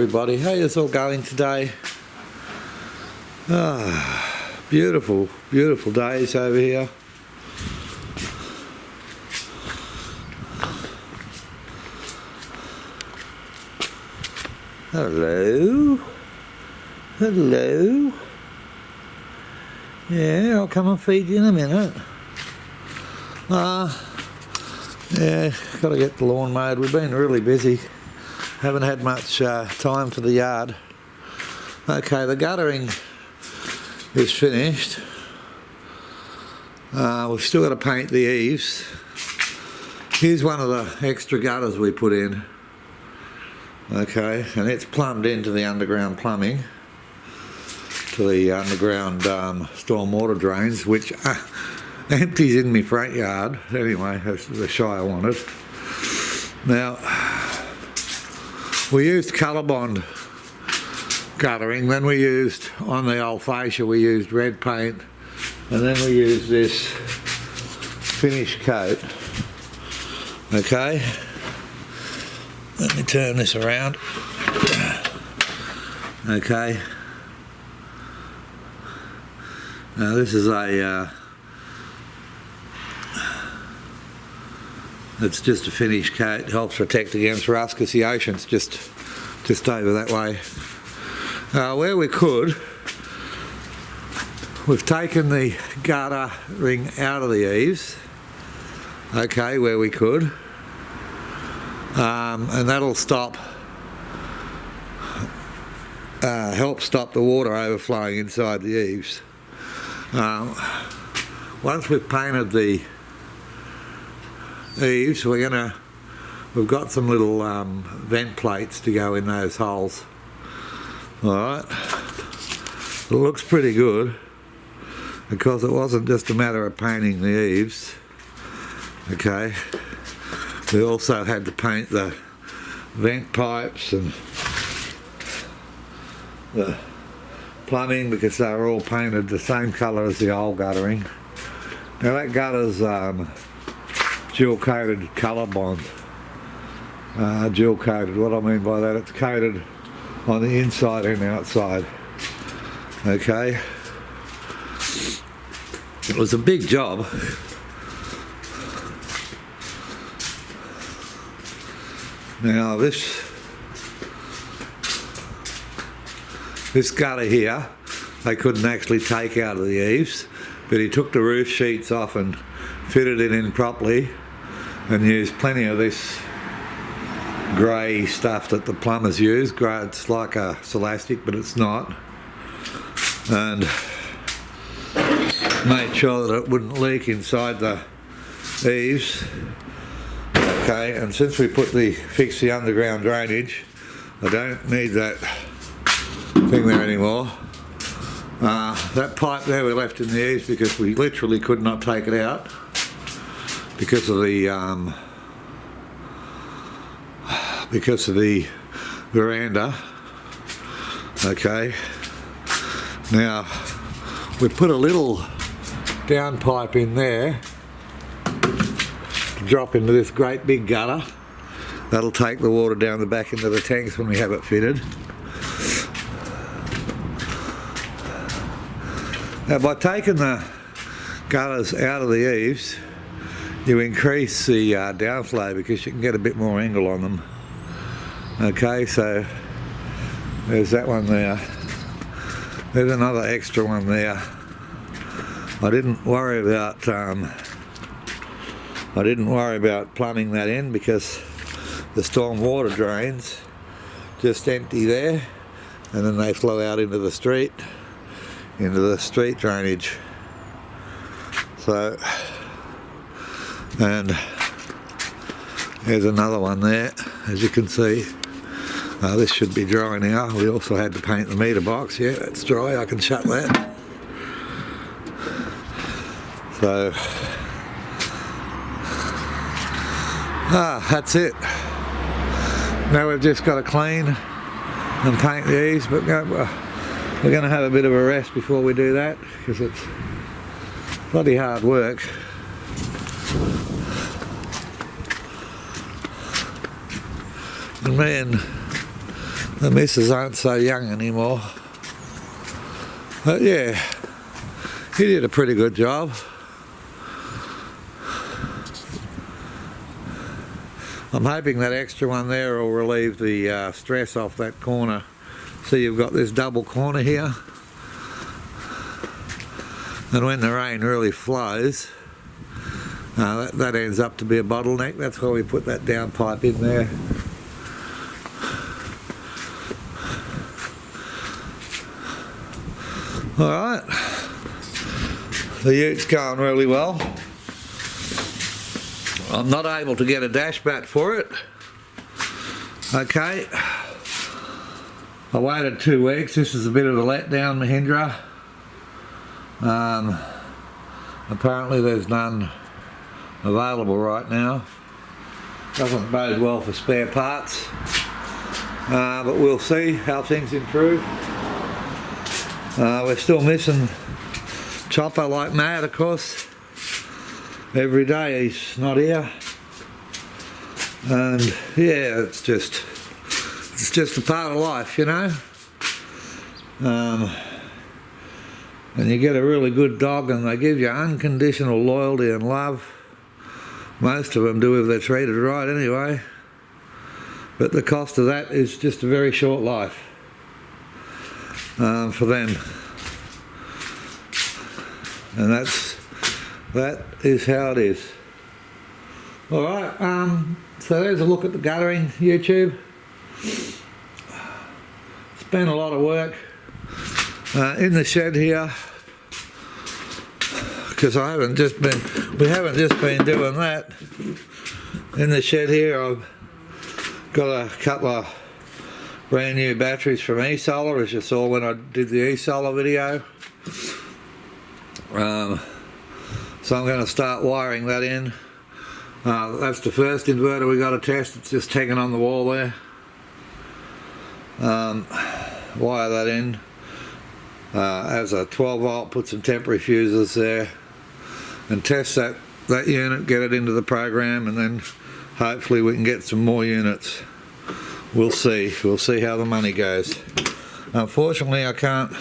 everybody, how is all going today? Beautiful, beautiful days over here. Hello. Hello. Yeah, I'll come and feed you in a minute. Yeah, got to get the lawn mowed. We've been really busy. Haven't had much time for the yard. Okay, the guttering is finished. We've still got to paint the eaves. Here's one of the extra gutters we put in. Okay, and it's plumbed into the underground plumbing, to the underground storm water drains, which empties in my front yard. Anyway, that's the Shire wanted. Now, we used Colorbond guttering, then we used, on the old fascia, we used red paint, and then we used this finish coat. Okay, let me turn this around. Okay, now this is it's just a finish coat. It helps protect against rust because the ocean's just over that way. Where we could, we've taken the gutter ring out of the eaves. Okay, where we could, and that'll help stop the water overflowing inside the eaves. Once we've painted the eaves, we've got some little vent plates to go in those holes. Alright, it looks pretty good because it wasn't just a matter of painting the eaves. Okay, we also had to paint the vent pipes and the plumbing because they were all painted the same colour as the old guttering. Now that gutter's dual coated Colorbond. Dual coated, what I mean by that, it's coated on the inside and outside. Okay, it was a big job. Now this gutter here, they couldn't actually take out of the eaves, but he took the roof sheets off and fitted it in properly and used plenty of this grey stuff that the plumbers use. It's like a Celastic, but it's not, and made sure that it wouldn't leak inside the eaves. Okay, and since we fixed the underground drainage, I don't need that thing there anymore. That pipe there we left in the eaves because we literally could not take it out because of the veranda. Okay, now we put a little downpipe in there to drop into this great big gutter. That'll take the water down the back into the tanks when we have it fitted. Now by taking the gutters out of the eaves, you increase the downflow because you can get a bit more angle on them. Okay, so there's that one there. There's another extra one there. I didn't worry about plumbing that in because the storm water drains just empty there, and then they flow out into the street drainage. So, and there's another one there, as you can see. This should be dry now. We also had to paint the meter box. Yeah, that's dry. I can shut that. So, that's it. Now we've just got to clean and paint the eaves, but we're going to have a bit of a rest before we do that because it's bloody hard work. And me and The missus aren't so young anymore. But yeah, he did a pretty good job. I'm hoping that extra one there will relieve the stress off that corner. So you've got this double corner here, and when the rain really flows, that ends up to be a bottleneck. That's why we put that downpipe in there. Alright, the ute's going really well. I'm not able to get a dash bat for it. Okay, I waited 2 weeks. This is a bit of a letdown, Mahindra. Apparently there's none available right now. Doesn't bode well for spare parts, but we'll see how things improve. We're still missing Chopper like mad, of course. Every day he's not here, and yeah, it's just a part of life, you know. And you get a really good dog and they give you unconditional loyalty and love. Most of them do if they're treated right anyway, but the cost of that is just a very short life for them, and that is how it is. Alright, so there's a look at the guttering, YouTube. It's been a lot of work in the shed here, because we haven't just been doing that. In the shed here I've got a couple of brand new batteries from eSolar, as you saw when I did the eSolar video. So I'm going to start wiring that in. That's the first inverter we got to test. It's just tagging on the wall there. Wire that in as a 12 volt, put some temporary fuses there, and test that unit, get it into the program, and then hopefully we can get some more units. We'll see how the money goes. Unfortunately I can't.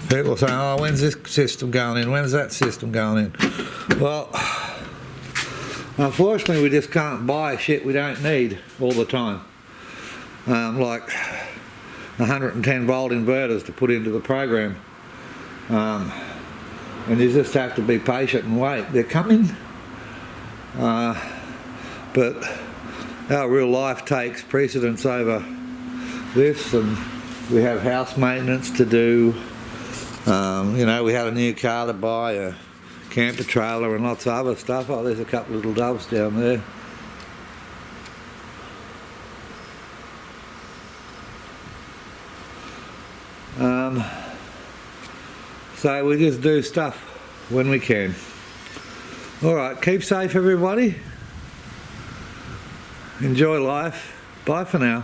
People say, oh, when's this system going in, when's that system going in? Well, unfortunately we just can't buy shit we don't need all the time. Like 110 volt inverters to put into the program, and you just have to be patient and wait. They're coming, but our real life takes precedence over this, and we have house maintenance to do. You know, we had a new car to buy, a camper trailer, and lots of other stuff. Oh, there's a couple of little doves down there. So we just do stuff when we can. Alright, keep safe everybody. Enjoy life. Bye for now.